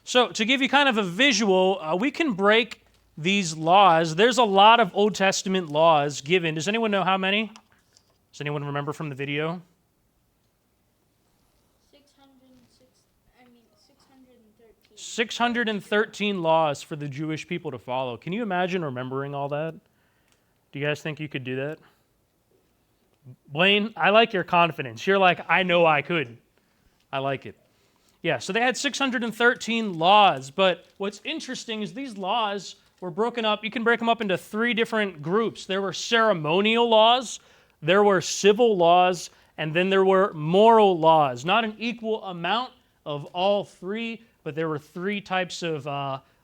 So to give you kind of a visual, we can break these laws. There's a lot of Old Testament laws given. Does anyone know how many? Does anyone remember from the video? 613 laws for the Jewish people to follow. Can you imagine remembering all that? Do you guys think you could do that? Blaine, I like your confidence. You're like, I know I could. I like it. Yeah, so they had 613 laws, but what's interesting is these laws were broken up. You can break them up into three different groups. There were ceremonial laws, there were civil laws, and then there were moral laws. Not an equal amount of all three, but there were three types of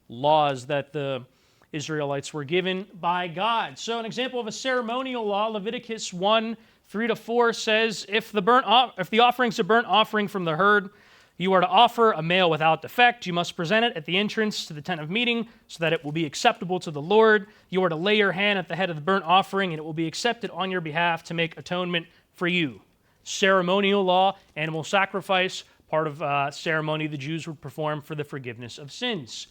laws that the Israelites were given by God. So an example of a ceremonial law, Leviticus 1:3-4 says, if the offering's a burnt offering from the herd, you are to offer a male without defect. You must present it at the entrance to the tent of meeting so that it will be acceptable to the Lord. You are to lay your hand at the head of the burnt offering, and it will be accepted on your behalf to make atonement for you. Ceremonial law, animal sacrifice, part of ceremony the Jews would perform for the forgiveness of sins.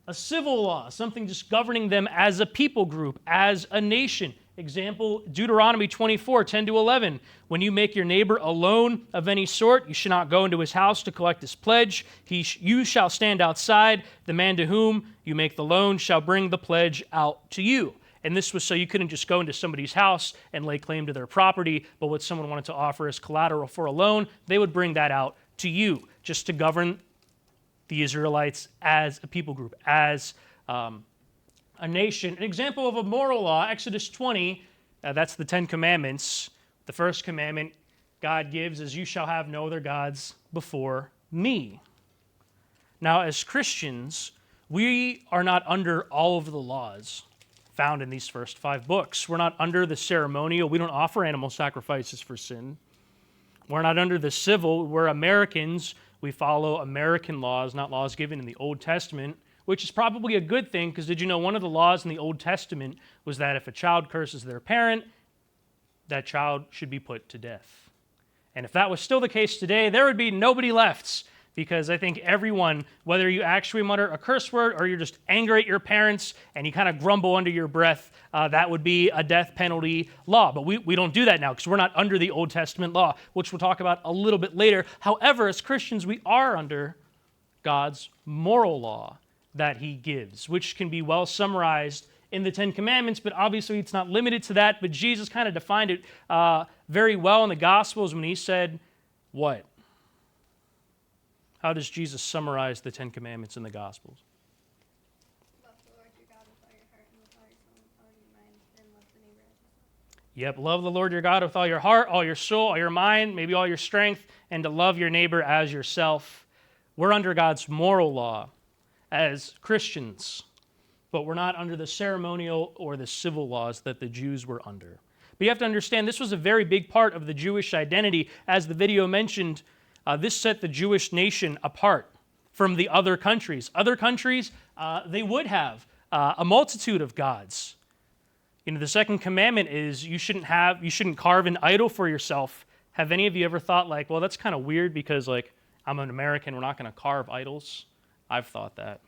A civil law, something just governing them as a people group, as a nation. Example, Deuteronomy 24:10-11. When you make your neighbor a loan of any sort, you should not go into his house to collect his pledge. You shall stand outside. The man to whom you make the loan shall bring the pledge out to you. And this was so you couldn't just go into somebody's house and lay claim to their property, but what someone wanted to offer as collateral for a loan, they would bring that out to you, just to govern the Israelites as a people group, as a nation. An example of a moral law, Exodus 20, that's the Ten Commandments. The first commandment God gives is, you shall have no other gods before me. Now, as Christians, we are not under all of the laws found in these first 5 books. We're not under the ceremonial. We don't offer animal sacrifices for sin. We're not under the civil. We're Americans. We follow American laws, not laws given in the Old Testament, which is probably a good thing, because did you know one of the laws in the Old Testament was that if a child curses their parent, that child should be put to death. And if that was still the case today, there would be nobody left, because I think everyone, whether you actually mutter a curse word or you're just angry at your parents and you kind of grumble under your breath, that would be a death penalty law. But we don't do that now because we're not under the Old Testament law, which we'll talk about a little bit later. However, as Christians, we are under God's moral law that he gives, which can be well summarized in the Ten Commandments, but obviously it's not limited to that. But Jesus kind of defined it very well in the Gospels when he said, what? How does Jesus summarize the Ten Commandments in the Gospels? Love the Lord your God with all your heart and with all your soul and with all your mind, and love the neighbor as yourself. Yep, love the Lord your God with all your heart, all your soul, all your mind, maybe all your strength, and to love your neighbor as yourself. We're under God's moral law as Christians, but we're not under the ceremonial or the civil laws that the Jews were under. But you have to understand, this was a very big part of the Jewish identity. As the video mentioned, this set the Jewish nation apart from the other countries. Other countries, they would have a multitude of gods. You know, the second commandment is you shouldn't carve an idol for yourself. Have any of you ever thought like, well, that's kind of weird because like I'm an American, we're not going to carve idols? I've thought that.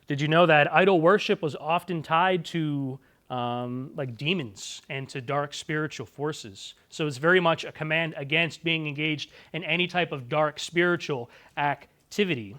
Did you know that idol worship was often tied to like demons and to dark spiritual forces? So it's very much a command against being engaged in any type of dark spiritual activity.